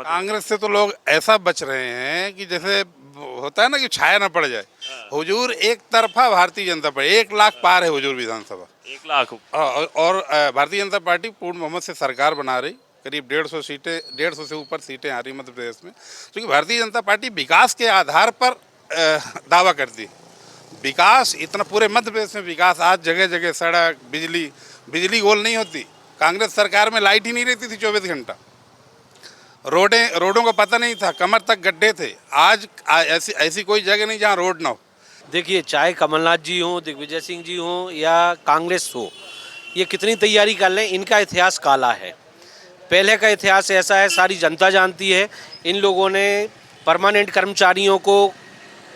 कांग्रेस से तो लोग ऐसा बच रहे हैं कि जैसे होता है ना कि छाया ना पड़ जाए। हुजूर एक तरफा भारतीय जनता पार्टी 1 लाख पार है हुजूर विधानसभा। 1 लाख। और भारतीय जनता पार्टी पूर्ण बहुमत से सरकार बना रही। करीब 150 सीटें, 150 से ऊपर सीटें आ रही मध्य प्रदेश में, क्योंकि भारतीय जनता पार्टी विकास के आधार पर दावा करती है। विकास इतना पूरे मध्य प्रदेश में विकास, आज जगह जगह सड़क, बिजली। बिजली गोल नहीं होती। कांग्रेस सरकार में लाइट ही नहीं रहती थी 24 घंटा। रोडों का पता नहीं था, कमर तक गड्ढे थे। आज ऐसी ऐसी कोई जगह नहीं जहाँ रोड ना हो। देखिए, चाहे कमलनाथ जी हों, दिग्विजय सिंह जी हों या कांग्रेस हो, ये कितनी तैयारी कर लें, इनका इतिहास काला है। पहले का इतिहास ऐसा है, सारी जनता जानती है। इन लोगों ने परमानेंट कर्मचारियों को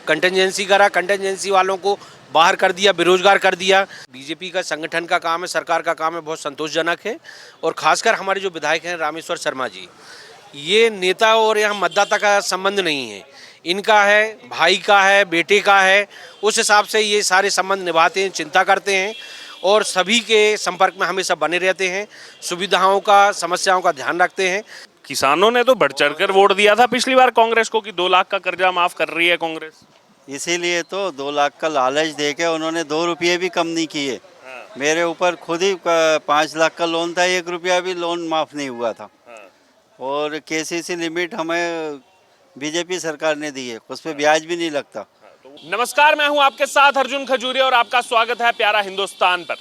कंटिजेंसी करा, कंटिजेंसी वालों को बाहर कर दिया, बेरोजगार कर दिया। बीजेपी का संगठन का काम है, सरकार का काम है, बहुत संतोषजनक है। और खासकर हमारे जो विधायक हैं रामेश्वर शर्मा जी, ये नेता और यहाँ मतदाता का संबंध नहीं है, इनका है, भाई का है, बेटे का है। उस हिसाब से ये सारे संबंध निभाते हैं, चिंता करते हैं और सभी के संपर्क में हमेशा बने रहते हैं, सुविधाओं का, समस्याओं का ध्यान रखते हैं। किसानों ने तो बढ़ चढ़कर वोट दिया था पिछली बार कांग्रेस को कि 2 लाख का कर्जा माफ कर रही है कांग्रेस। इसीलिए तो 2 लाख का लालच देके उन्होंने 2 रुपये भी कम नहीं किए। मेरे ऊपर खुद ही 5 लाख का लोन था, 1 रुपया भी लोन माफ नहीं हुआ था। और केसीसी लिमिट हमें बीजेपी सरकार ने दी है, उस पर ब्याज भी नहीं लगता। नमस्कार, मैं हूं आपके साथ अर्जुन खजूरिया और आपका स्वागत है प्यारा हिंदुस्तान पर।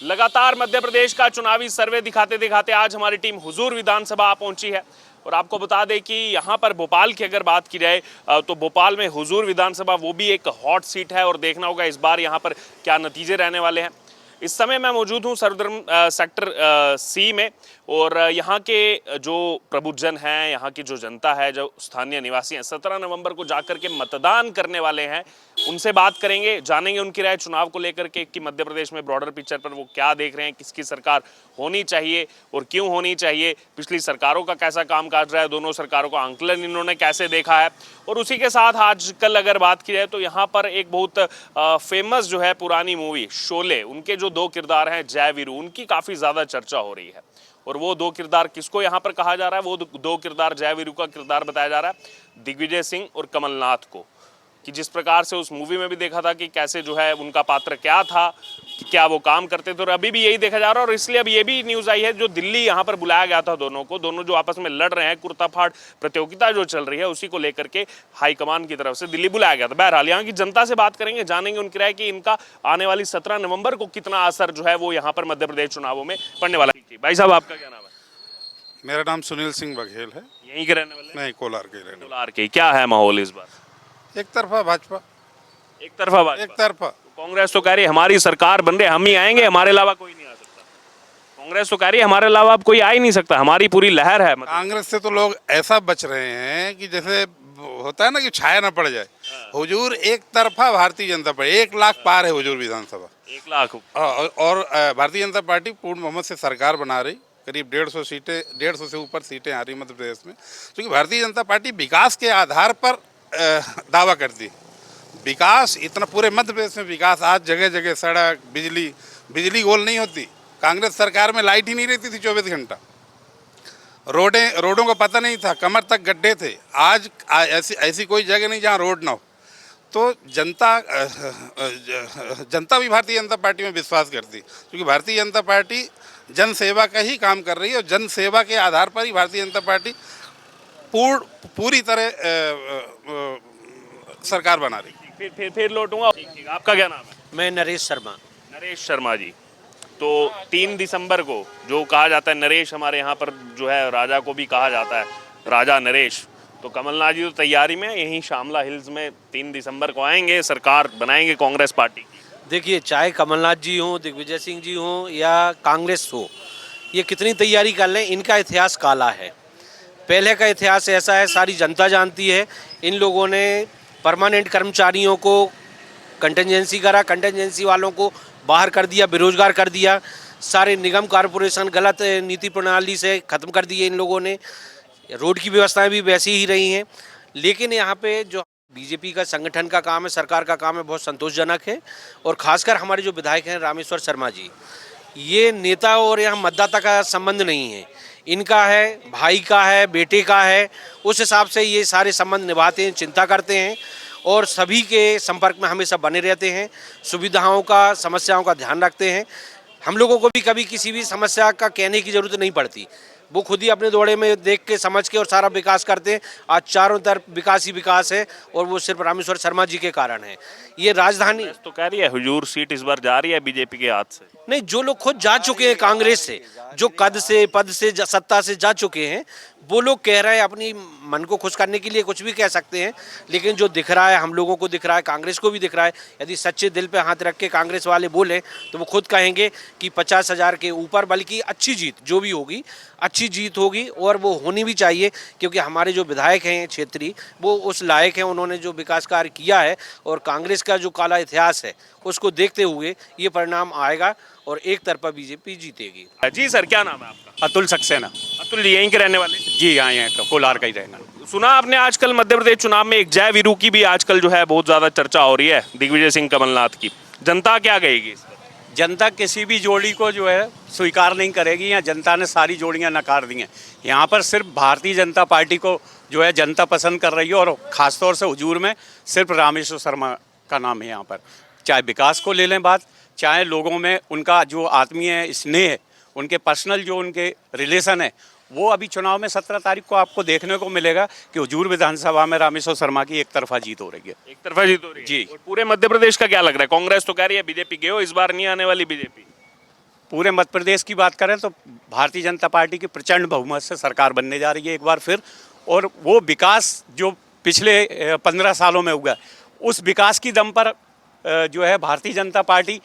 लगातार मध्य प्रदेश का चुनावी सर्वे दिखाते दिखाते आज हमारी टीम हुजूर विधानसभा पहुंची है। और आपको बता दें कि यहां पर भोपाल की अगर बात की जाए तो भोपाल में हुजूर विधानसभा वो भी एक हॉट सीट है और देखना होगा इस बार यहां पर क्या नतीजे रहने वाले हैं। इस समय मैं मौजूद हूं सर्वधर्म सेक्टर सी में और यहाँ के जो प्रबुद्धजन हैं, यहाँ की जो जनता है, जो स्थानीय निवासी हैं, 17 नवंबर को जाकर के मतदान करने वाले हैं, उनसे बात करेंगे, जानेंगे उनकी राय चुनाव को लेकर के कि मध्य प्रदेश में ब्रॉडर पिक्चर पर वो क्या देख रहे हैं, किसकी सरकार होनी चाहिए और क्यों होनी चाहिए, पिछली सरकारों का कैसा कामकाज रहा है, दोनों सरकारों का आंकलन इन्होंने कैसे देखा है। और उसी के साथ आजकल अगर बात की जाए तो यहाँ पर एक बहुत फेमस जो है पुरानी मूवी शोले, उनके जो 2 किरदार हैं जय वीरू, उनकी काफ़ी ज़्यादा चर्चा हो रही है। और वो 2 किरदार किसको यहाँ पर कहा जा रहा है, वो 2 किरदार जय वीरू का किरदार बताया जा रहा है दिग्विजय सिंह और कमलनाथ को। कि जिस प्रकार से उस मूवी में भी देखा था कि कैसे जो है उनका पात्र क्या था, कि क्या वो काम करते थे, और अभी भी यही देखा जा रहा है। और इसलिए अब ये भी न्यूज़ आई है जो दिल्ली यहाँ पर बुलाया गया था दोनों को, दोनों जो आपस में लड़ रहे हैं, कुर्ता फाड़ प्रतियोगिता जो चल रही है उसी को लेकर के हाईकमान की तरफ से दिल्ली बुलाया गया था। बहरहाल यहाँ की जनता से बात करेंगे, जानेंगे उनकी राय कि इनका आने वाली 17 नवंबर को कितना असर जो है वो यहाँ पर मध्य प्रदेश चुनावों में पड़ने वाला है। भाई साहब, आपका क्या नाम है? मेरा नाम सुनील सिंह बघेल है। यहीं के रहने वाले? नहीं, कोलार के रहने वाले। कोलार के। क्या है माहौल इस बार? एक तरफा भाजपा। एक तरफा बात? एक तरफा। कांग्रेस तो कह रही है हमारी सरकार बन रही, हम ही आएंगे, हमारे अलावा कोई नहीं आ सकता। कांग्रेस तो कह रही है हमारे अलावा अब कोई आ ही नहीं सकता, हमारी पूरी लहर है। कांग्रेस से तो लोग ऐसा बच रहे हैं कि जैसे होता है ना कि छाया ना पड़ जाए। हुजूर एक तरफा भारतीय जनता पार्टी 1 लाख पार है हुजूर विधानसभा। 1 लाख। और भारतीय जनता पार्टी पूर्ण बहुमत से सरकार बना रही। करीब 150 सीटें, 150 से ऊपर सीटें आ रही मध्य प्रदेश में, क्योंकि भारतीय जनता पार्टी विकास के आधार पर दावा करती है। विकास इतना पूरे मध्य प्रदेश में विकास, आज जगह जगह सड़क, बिजली गोल नहीं होती। कांग्रेस सरकार में लाइट ही नहीं रहती थी 24 घंटा। रोडों का पता नहीं था, कमर तक गड्ढे थे। आज ऐसी कोई जगह नहीं जहाँ रोड ना हो। तो जनता भी भारतीय जनता पार्टी में विश्वास करती, क्योंकि भारतीय जनता पार्टी जन सेवा का ही काम कर रही है और जन सेवा के आधार पर ही भारतीय जनता पार्टी पूरी तरह सरकार बना रही। फिर लौटूंगा। ठीक, आपका क्या नाम है? मैं नरेश शर्मा। नरेश शर्मा जी। तो 3 दिसंबर को जो कहा जाता है, नरेश हमारे यहाँ पर जो है राजा को भी कहा जाता है, राजा नरेश। तो कमलनाथ जी तो तैयारी में यहीं शामला हिल्स में 3 दिसंबर को आएंगे, सरकार बनाएंगे कांग्रेस पार्टी की। देखिए, चाहे कमलनाथ जी हों, दिग्विजय सिंह जी हों या कांग्रेस हो, ये कितनी तैयारी कर लें, इनका इतिहास काला है। पहले का इतिहास ऐसा है, सारी जनता जानती है। इन लोगों ने परमानेंट कर्मचारियों को कंटिजेंसी करा, कंटिजेंसी वालों को बाहर कर दिया, बेरोजगार कर दिया। सारे निगम कॉरपोरेशन गलत नीति प्रणाली से ख़त्म कर दिए इन लोगों ने। रोड की व्यवस्थाएं भी वैसी ही रही हैं। लेकिन यहाँ पे जो बीजेपी का संगठन का काम है, सरकार का काम है, बहुत संतोषजनक है। और खासकर हमारे जो विधायक हैं रामेश्वर शर्मा जी, ये नेता और यहाँ मतदाता का संबंध नहीं है, इनका है, भाई का है, बेटे का है, उस हिसाब से ये सारे संबंध निभाते हैं, चिंता करते हैं और सभी के संपर्क में हमेशा बने रहते हैं, सुविधाओं का, समस्याओं का ध्यान रखते हैं। हम लोगों को भी कभी किसी भी समस्या का कहने की ज़रूरत नहीं पड़ती, वो खुद ही अपने दौड़े में देख के समझ के और सारा विकास करते हैं। आज चारों तरफ विकास ही विकास है और वो सिर्फ रामेश्वर शर्मा जी के कारण है। ये राजधानी तो कह रही है हुजूर सीट इस बार जा रही है बीजेपी के हाथ से। नहीं, जो लोग खुद जा चुके हैं कांग्रेस से, जो कद से पद से सत्ता से जा चुके हैं, वो लोग कह रहे हैं, अपनी मन को खुश करने के लिए कुछ भी कह सकते हैं, लेकिन जो दिख रहा है, हम लोगों को दिख रहा है, कांग्रेस को भी दिख रहा है। यदि सच्चे दिल पे हाथ रख के कांग्रेस वाले बोले तो वो खुद कहेंगे कि 50,000 के ऊपर, बल्कि अच्छी जीत जो भी होगी, अच्छी जीत होगी और वो होनी भी चाहिए, क्योंकि हमारे जो विधायक हैं क्षेत्रीय, वो उस लायक हैं, उन्होंने जो विकास कार्य किया है और कांग्रेस का जो काला इतिहास है उसको देखते हुए ये परिणाम आएगा और एक तरफा बीजेपी जीतेगी। जी सर, क्या नाम है आपका? अतुल सक्सेना। अतुल जी यहीं के रहने वाले? जी हाँ, यहाँ कोलार का ही रहना। सुना आपने आजकल मध्य प्रदेश चुनाव में एक जय वीरू की भी आजकल जो है बहुत ज्यादा चर्चा हो रही है, दिग्विजय सिंह कमलनाथ की। जनता क्या कहेगी इस पर? जनता किसी भी जोड़ी को जो है स्वीकार नहीं करेगी, या जनता ने सारी जोड़ियां नकार दी हैं। यहाँ पर सिर्फ भारतीय जनता पार्टी को जो है जनता पसंद कर रही है, और ख़ासतौर से हुजूर में सिर्फ रामेश्वर शर्मा का नाम है यहाँ पर। चाहे विकास को ले लें बात, चाहे लोगों में उनका जो आत्मीय स्नेह है, उनके पर्सनल जो उनके रिलेशन है, वो अभी चुनाव में 17 तारीख को आपको देखने को मिलेगा कि हुजूर विधानसभा में रामेश्वर शर्मा की एक तरफा जीत हो रही है। एक तरफा जीत हो रही है जी। और पूरे मध्य प्रदेश का क्या लग रहा है? कांग्रेस तो कह रही है बीजेपी गए हो, इस बार नहीं आने वाली बीजेपी। पूरे मध्य प्रदेश की बात करें तो भारतीय जनता पार्टी की प्रचंड बहुमत से सरकार बनने जा रही है एक बार फिर, और वो विकास जो पिछले 15 सालों में हुआ, उस विकास की दम पर जो है भारतीय जनता पार्टी,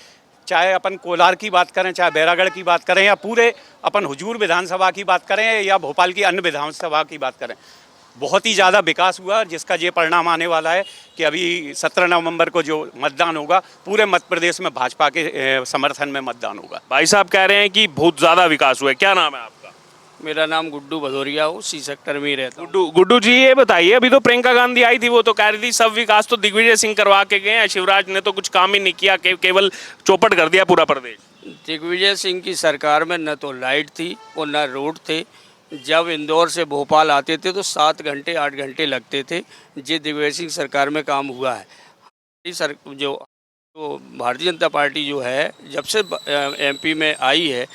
चाहे अपन कोलार की बात करें, चाहे बैरागढ़ की बात करें, या पूरे अपन हुजूर विधानसभा की बात करें, या भोपाल की अन्य विधानसभा की बात करें, बहुत ही ज़्यादा विकास हुआ, जिसका ये परिणाम आने वाला है कि अभी 17 नवंबर को जो मतदान होगा, पूरे मध्य प्रदेश में भाजपा के समर्थन में मतदान होगा। भाई साहब कह रहे हैं कि बहुत ज्यादा विकास हुआ है। क्या नाम है आपका? मेरा नाम गुड्डू भदौरिया हो, सी सेक्टर में ही रहता हूँ। गुड्डू जी ये बताइए, अभी तो प्रियंका गांधी आई थी, वो तो कह रही थी सब विकास तो दिग्विजय सिंह करवा के गए हैं, शिवराज ने तो कुछ काम ही नहीं किया, केवल चौपट कर दिया पूरा प्रदेश। दिग्विजय सिंह की सरकार में न तो लाइट थी और न रोड थे। जब इंदौर से भोपाल आते थे तो 7 घंटे 8 घंटे लगते थे। ये दिग्विजय सिंह सरकार में काम हुआ है। सर जो भारतीय जनता पार्टी जो है, जब से एमपी में आई है,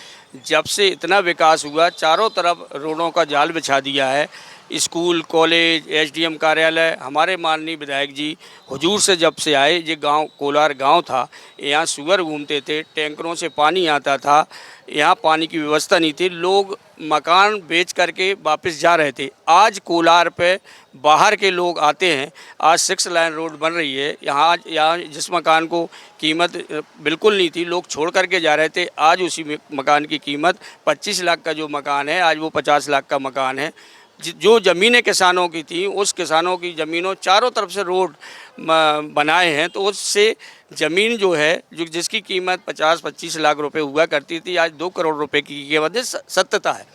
जब से इतना विकास हुआ, चारों तरफ रोडों का जाल बिछा दिया है। स्कूल, कॉलेज, एसडीएम कार्यालय। हमारे माननीय विधायक जी हुजूर से जब से आए, ये गांव कोलार गांव था, यहाँ सुअर घूमते थे, टैंकरों से पानी आता था, यहाँ पानी की व्यवस्था नहीं थी, लोग मकान बेच करके वापस जा रहे थे। आज कोलार पे बाहर के लोग आते हैं। आज 6 लाइन रोड बन रही है। यहाँ जिस मकान को कीमत बिल्कुल नहीं थी, लोग छोड़ करके जा रहे थे, आज उसी मकान की कीमत 25 लाख का जो मकान है, आज वो 50 लाख का मकान है। जो ज़मीनें किसानों की थी, उस किसानों की ज़मीनों चारों तरफ से रोड बनाए हैं, तो उससे ज़मीन जो है, जो जिसकी कीमत 50-25 लाख रुपए हुआ करती थी, आज 2 करोड़ रुपए की कीमत सत्यता है।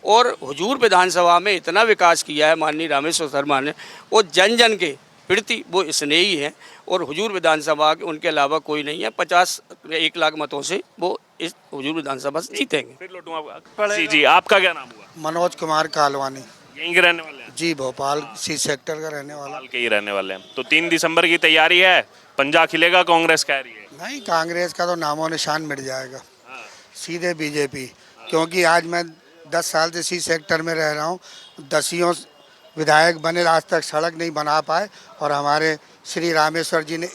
और हुजूर विधानसभा में इतना विकास किया है माननीय रामेश्वर शर्मा ने, वो जन जन के प्रति वो स्नेही हैं, और हुजूर विधानसभा के उनके अलावा कोई नहीं है। 1 लाख मतों से वो इस हुजूर विधानसभा से जीतेंगे। फिर लौटूं आपका। जी, आपका क्या नाम हुआ? मनोज कुमार कालवानी। यहीं के रहने वाले हैं? जी, भोपाल सी सेक्टर का रहने वाला। भोपाल के ही रहने वाले हैं। तो 3 दिसंबर की तैयारी है, पंजा खिलेगा, कांग्रेस कह रही है। नहीं, कांग्रेस का तो नामो निशान मिट जाएगा, सीधे बीजेपी। क्योंकि आज मैं 10 साल से सी सेक्टर में रह रहा हूँ, 10 विधायक बने, आज तक सड़क नहीं बना पाए, और हमारे श्री रामेश्वर जी ने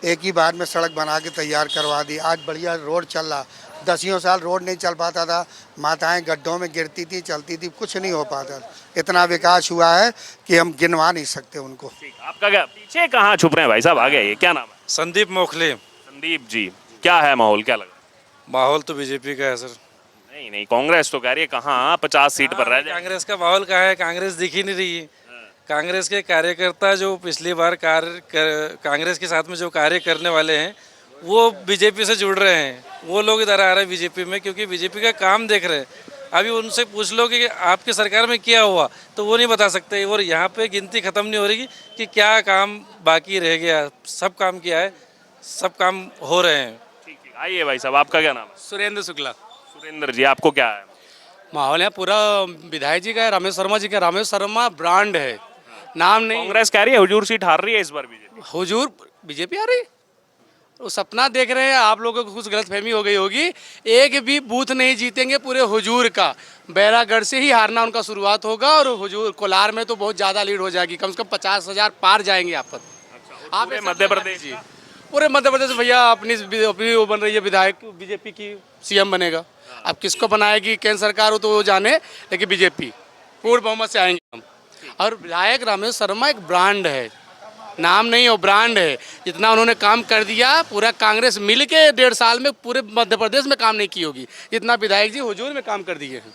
एक ही बार में सड़क बना के तैयार करवा दी। आज बढ़िया रोड चल रहा। 10 साल रोड नहीं चल पाता था, माताएं गड्ढों में गिरती थी, चलती थी, कुछ नहीं हो पाता। इतना विकास हुआ है कि हम गिनवा नहीं सकते उनको। आपका क्या? पीछे कहाँ छुप रहे हैं भाई साहब, आगे आइए। क्या नाम है? संदीप मोखले। संदीप जी, क्या है माहौल, क्या लग रहा है? माहौल तो बीजेपी का है सर। नहीं, कांग्रेस तो कह रही है कहाँ 50 सीट पर रह जाए। कांग्रेस का माहौल कहाँ है? कांग्रेस दिख ही नहीं रही है। कांग्रेस के कार्यकर्ता जो पिछली बार कांग्रेस के साथ में जो कार्य करने वाले हैं, वो बीजेपी से जुड़ रहे हैं। वो लोग इधर आ रहे हैं बीजेपी में, क्योंकि बीजेपी का काम देख रहे हैं। अभी उनसे पूछ लो कि आपकी सरकार में क्या हुआ, तो वो नहीं बता सकते। और यहाँ पे गिनती खत्म नहीं हो रही कि क्या काम बाकी रह गया। सब काम किया है, सब काम हो रहे हैं। ठीक, आइए भाई साहब, आपका क्या नाम है? सुरेंद्र शुक्ला। सुरेंद्र जी, आपको क्या है? माहौल है पूरा विधायक जी का है, रामेश शर्मा जी का। रामेश शर्मा ब्रांड है, नाम नहीं। कांग्रेस कह रही है हुजूर सीट हार रही है इस बार बीजेपी। हुजूर बीजेपी आ रही, वो सपना देख रहे हैं। आप लोगों को कुछ गलतफहमी हो गई होगी। एक भी बूथ नहीं जीतेंगे पूरे हुजूर का। बैरागढ़ से ही हारना उनका शुरुआत होगा और हुजूर कोलार में तो बहुत ज़्यादा लीड हो जाएगी, कम से कम 50,000 पार जाएंगे आप पर। आप पूरे मध्य प्रदेश जी, पूरे मध्य प्रदेश भैया अपनी अपनी वो बन रही है विधायक, बीजेपी की सीएम बनेगा। अब किसको बनाएगी केंद्र सरकार, हो तो वो जाने, लेकिन बीजेपी पूर्ण बहुमत से आएंगे हम। और विधायक रामेश शर्मा एक ब्रांड है, नाम नहीं हो ब्रांड है। जितना उन्होंने काम कर दिया, पूरा कांग्रेस मिल के 1.5 साल में पूरे मध्य प्रदेश में काम नहीं की होगी जितना विधायक जी हुजूर में काम कर दिए हैं।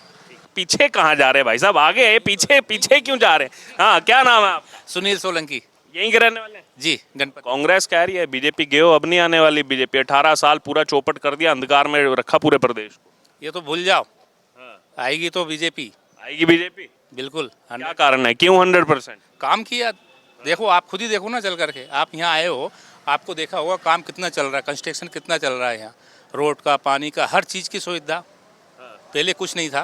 पीछे कहाँ जा रहे हैं भाई साहब, आगे है, पीछे पीछे क्यों जा रहे हैं? हाँ, क्या नाम है आपका? सुनील सोलंकी यहीं के रहने वाले हैं? जी, गणपति। कांग्रेस कह रही है बीजेपी गयो अब नहीं आने वाली। बीजेपी 18 साल पूरा चौपट कर दिया, अंधकार में रखा पूरे प्रदेश को। ये तो भूल जाओ, आएगी तो बीजेपी आएगी बीजेपी? बिल्कुल। क्या कारण है, क्यों 100%? काम किया, देखो आप खुद ही देखो ना चल करके। आप यहाँ आए हो, आपको देखा होगा काम कितना चल रहा है, कंस्ट्रक्शन कितना चल रहा है यहाँ, रोड का, पानी का, हर चीज़ की सुविधा। पहले कुछ नहीं था।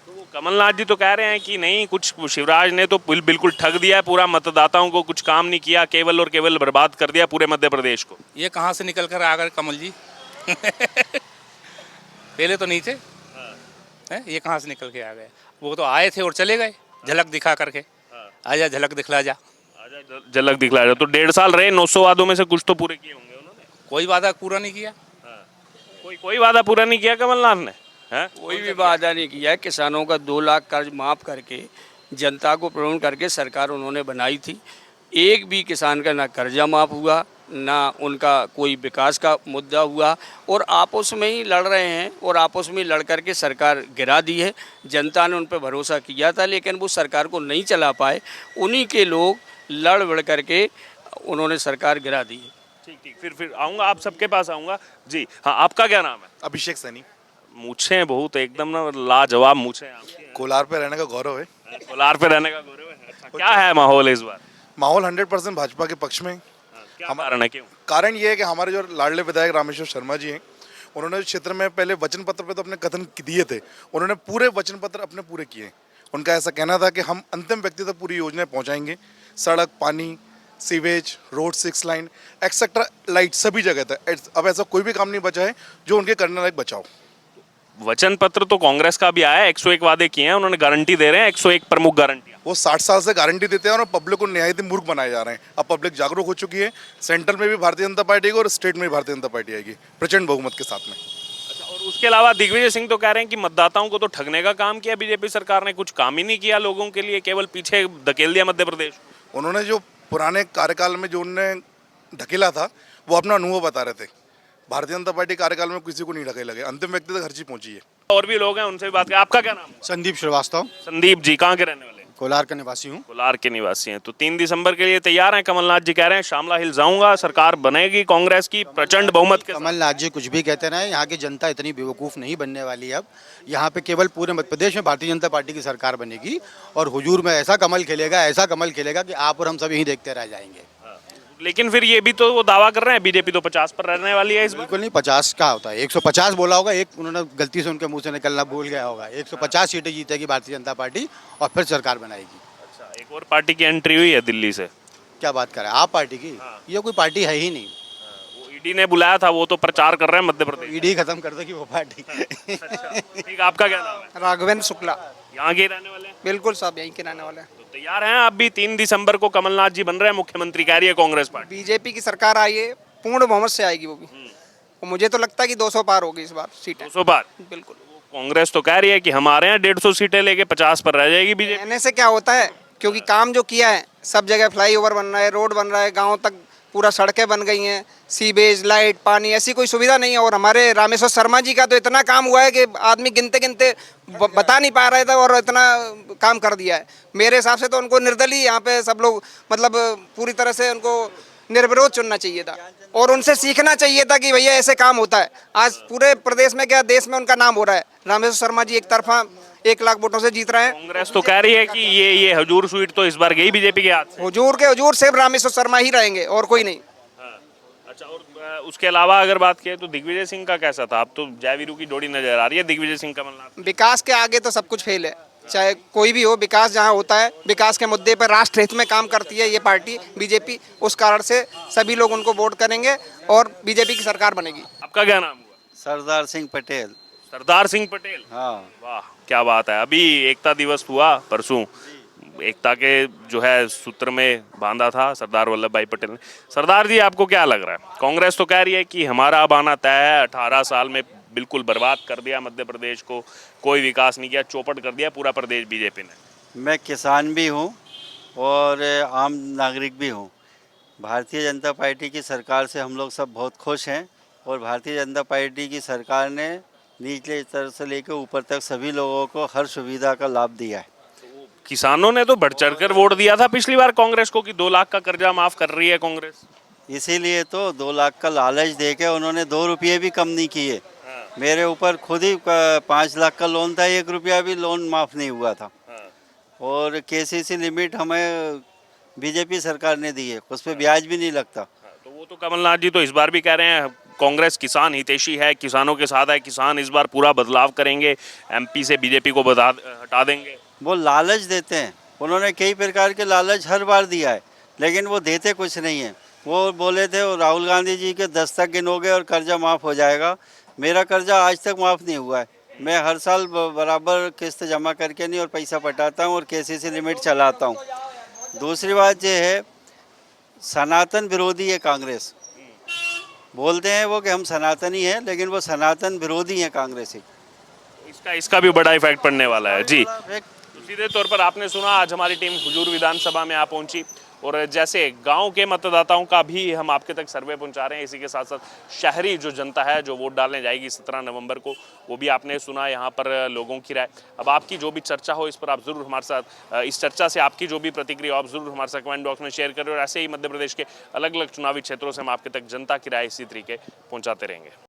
तो वो कमलनाथ जी तो कह रहे हैं कि नहीं, कुछ शिवराज ने तो बिल्कुल ठग दिया है पूरा मतदाताओं को, कुछ काम नहीं किया, केवल और केवल बर्बाद कर दिया पूरे मध्य प्रदेश को। ये कहाँ से निकल कर आ गए कमल जी? पहले तो नहीं थे। हैं? ये कहाँ से निकल के आ गए? वो तो आए थे और चले गए, झलक दिखा करके। आजा झलक दिखला जा, झलक दिखला रहे। तो 1.5 साल रहे, 900 वादों में से कुछ तो पूरे किए होंगे उन्होंने। कोई वादा पूरा नहीं किया। कोई वादा पूरा नहीं किया कमलनाथ ने, हैं? कोई भी वादा नहीं किया है। किसानों का 2 लाख कर्ज माफ़ करके जनता को प्रमोट करके सरकार उन्होंने बनाई थी। एक भी किसान का ना कर्जा माफ़ हुआ, ना उनका कोई विकास का मुद्दा हुआ, और आपस में ही लड़ रहे हैं और आपस में लड़ करके सरकार गिरा दी है। जनता ने उन पर भरोसा किया था, लेकिन वो सरकार को नहीं चला पाए। उन्हीं के लोग लड़ बढ़ करके उन्होंने सरकार गिरा दी है। ठीक, फिर आऊँगा, आप सबके पास आऊँगा। जी हाँ, आपका क्या नाम है? अभिषेक सैनी। मूछें बहुत एकदम ना लाजवाब मूछें आपकी। कोलार पे रहने का गौरव है। कोलार पे रहने का गौरव है। अच्छा, क्या है माहौल इस बार? माहौल 100% भाजपा के पक्ष में है। क्या कारण है, क्यों? कारण ये है कि हमारे जो लाडले विधायक रामेश्वर शर्मा जी हैं, उन्होंने इस क्षेत्र में पहले वचन पत्र पे तो अपने कथन दिए थे, उन्होंने पूरे वचन पत्र अपने पूरे किए। उनका ऐसा कहना था कि हम अंतिम व्यक्ति तक पूरी योजनाएं पहुंचाएंगे, सड़क, पानी, sewage, road 6 line etcetera, light, सभी जगह तक। अब ऐसा कोई भी काम नहीं बचा है जो उनके करने लायक बचाओ। वचन पत्र तो कांग्रेस का भी आया है, 101 वादे किए हैं, उन्होंने गारंटी दे रहे हैं, 101 प्रमुख गारंटियां। वो 60 साल से गारंटी देते हैं और पब्लिक को न्याय मूर्ख बनाए जा रहे हैं। अब पब्लिक जागरूक हो चुकी है, सेंट्रल में भी भारतीय जनता पार्टी आएगी और स्टेट में भी भारतीय जनता पार्टी आएगी प्रचंड बहुमत के साथ में। अच्छा, और उसके अलावा दिग्विजय सिंह तो कह रहे हैं कि मतदाताओं को तो ठगने का काम किया बीजेपी सरकार ने, कुछ काम ही नहीं किया लोगों के लिए, केवल पीछे धकेल दिया मध्य प्रदेश। उन्होंने जो पुराने कार्यकाल में जो उन्होंने ढकेला था, वो अपना अनुभव बता रहे थे। भारतीय जनता पार्टी कार्यकाल में किसी को नहीं ढकेला गया, अंतिम व्यक्ति तक हर चीज पहुंची है। और भी लोग हैं, उनसे भी बात करें। आपका क्या नाम है? संदीप श्रीवास्तव। संदीप जी, कहाँ के रहने वाले? कोलार का निवासी हूँ। कोलार के निवासी हैं। तो 3 दिसंबर के लिए तैयार हैं? कमलनाथ जी कह रहे हैं शामला हिल जाऊंगा, सरकार बनेगी कांग्रेस की प्रचंड बहुमत के साथ। कमलनाथ जी कुछ भी कहते रहे, यहाँ की जनता इतनी बेवकूफ़ नहीं बनने वाली है। अब यहाँ पे केवल पूरे मध्य प्रदेश में भारतीय जनता पार्टी की सरकार बनेगी और हुजूर में ऐसा कमल खिलेगा, ऐसा कमल खिलेगा कि आप और हम सब यहीं देखते रह जाएंगे। लेकिन फिर ये भी तो वो दावा कर रहे हैं बीजेपी तो 50 पर रहने वाली है इस बार। बिल्कुल नहीं, 50 का होता है, 150 बोला होगा, एक उन्होंने गलती से उनके मुंह से निकलना भूल गया होगा। 150 सीटें जीतेगी भारतीय जनता पार्टी और फिर सरकार बनाएगी। अच्छा, एक और पार्टी की एंट्री हुई है दिल्ली से। क्या बात कर रहे हैं आप? पार्टी की ये कोई पार्टी है ही नहीं। वो ईडी ने बुलाया था, वो तो प्रचार कर रहे हैं मध्य प्रदेश। ईडी खत्म कर देगी वो पार्टी। ठीक, आपका क्या नाम है? राघवेंद्र शुक्ला। यहाँ के रहने वाले हैं? बिल्कुल साहब, यहीं के रहने वाले हैं। तो तैयार हैं आप भी? 3 दिसंबर को कमलनाथ जी बन रहे हैं मुख्यमंत्री, कह रही है कांग्रेस पार्टी। बीजेपी की सरकार आई है, पूर्ण बहुमत से आएगी वो भी। और मुझे तो लगता है कि 200 पार होगी इस बार सीटें। 200 पार? बिल्कुल। कांग्रेस तो कह रही है कि हमारे यहाँ 150 सीटें लेके 50 पर रह जाएगी बीजेपी। कहने से क्या होता है, क्योंकि काम जो किया है, सब जगह फ्लाईओवर बन रहा है, रोड बन रहा है, गाँव तक पूरा सड़कें बन गई हैं, सीवेज, लाइट, पानी, ऐसी कोई सुविधा नहीं है। और हमारे रामेश्वर शर्मा जी का तो इतना काम हुआ है कि आदमी गिनते गिनते बता नहीं पा रहे थे, और इतना काम कर दिया है। मेरे हिसाब से तो उनको निर्दलीय यहाँ पे सब लोग मतलब पूरी तरह से उनको निर्विरोध चुनना चाहिए था और उनसे सीखना चाहिए था कि भैया ऐसे काम होता है। आज पूरे प्रदेश में क्या देश में उनका नाम हो रहा है। रामेश्वर शर्मा जी एक तरफा 1 लाख वोटों से जीत रहे हैं। कांग्रेस तो कह रही है कि ये हुजूर सीट तो इस बार गई बीजेपी के हाथ से। हुजूर के हुजूर सिर्फ रामेश्वर शर्मा ही रहेंगे और कोई नहीं। अच्छा, और उसके अलावा अगर बात करें तो दिग्विजय सिंह का कैसा था? अब तो जयवीरू की जोड़ी नजर आ रही है, दिग्विजय सिंह कमलनाथ। विकास के आगे तो सब कुछ फेल है, चाहे कोई भी हो। विकास जहाँ होता है, विकास के मुद्दे पर राष्ट्र हित में काम करती है ये पार्टी बीजेपी, उस कारण से सभी लोग उनको वोट करेंगे और बीजेपी की सरकार बनेगी। आपका क्या नाम हुआ? सरदार सिंह पटेल। सरदार सिंह पटेल। हाँ। वाह, क्या बात है। अभी एकता दिवस हुआ परसों, एकता के जो है सूत्र में बांधा था सरदार वल्लभ भाई पटेल ने। सरदार जी, आपको क्या लग रहा है? कांग्रेस तो कह रही है कि हमारा अब आना तय है, 18 साल में बिल्कुल बर्बाद कर दिया मध्य प्रदेश को, कोई विकास नहीं किया, चौपट कर दिया पूरा प्रदेश बीजेपी ने। मैं किसान भी हूँ और आम नागरिक भी हूँ। भारतीय जनता पार्टी की सरकार से हम लोग सब बहुत खुश हैं और भारतीय जनता पार्टी की सरकार ने निचले स्तर से लेकर ऊपर तक सभी लोगों को हर सुविधा का लाभ दिया है। किसानों ने तो बढ़ चढ़कर वोट दिया था पिछली बार कांग्रेस को कि 2 लाख का कर्जा माफ कर रही है कांग्रेस। इसीलिए तो 2 लाख का लालच देके उन्होंने 2 रुपये भी कम नहीं किए। मेरे ऊपर खुद ही 5 लाख का लोन था, 1 रुपया भी लोन माफ़ नहीं हुआ था। और केसीसी लिमिट हमें बीजेपी सरकार ने दी है, उस पर ब्याज भी नहीं लगता। तो वो तो कमलनाथ जी तो इस बार भी कह रहे हैं कांग्रेस किसान हितैषी है, किसानों के साथ है, किसान इस बार पूरा बदलाव करेंगे, एमपी से बीजेपी को हटा देंगे। वो लालच देते हैं, उन्होंने कई प्रकार के लालच हर बार दिया है, लेकिन वो देते कुछ नहीं है। वो बोले थे वो राहुल गांधी जी के दस्तक गिनोगे और कर्जा माफ़ हो जाएगा। मेरा कर्जा आज तक माफ़ नहीं हुआ है। मैं हर साल बराबर किस्त जमा करके नहीं और पैसा पटाता हूँ और केसीसी लिमिट चलाता हूँ। दूसरी बात ये है, सनातन विरोधी है कांग्रेस। बोलते हैं वो कि हम सनातनी हैं, लेकिन वो सनातन विरोधी हैं कांग्रेसी। इसका भी बड़ा इफेक्ट पड़ने वाला है जी। तो सीधे तौर पर आपने सुना, आज हमारी टीम हुजूर विधानसभा में आ पहुंची और जैसे गांव के मतदाताओं का भी हम आपके तक सर्वे पहुंचा रहे हैं, इसी के साथ साथ शहरी जो जनता है जो वोट डालने जाएगी 17 नवंबर को, वो भी आपने सुना यहाँ पर लोगों की राय। अब आपकी जो भी चर्चा हो इस पर आप ज़रूर हमारे साथ, इस चर्चा से आपकी जो भी प्रतिक्रिया आप ज़रूर हमारे साथ कमेंट बॉक्स में शेयर करें और ऐसे ही मध्य प्रदेश के अलग अलग चुनावी क्षेत्रों से हम आपके तक जनता की राय इसी तरीके पहुँचाते रहेंगे।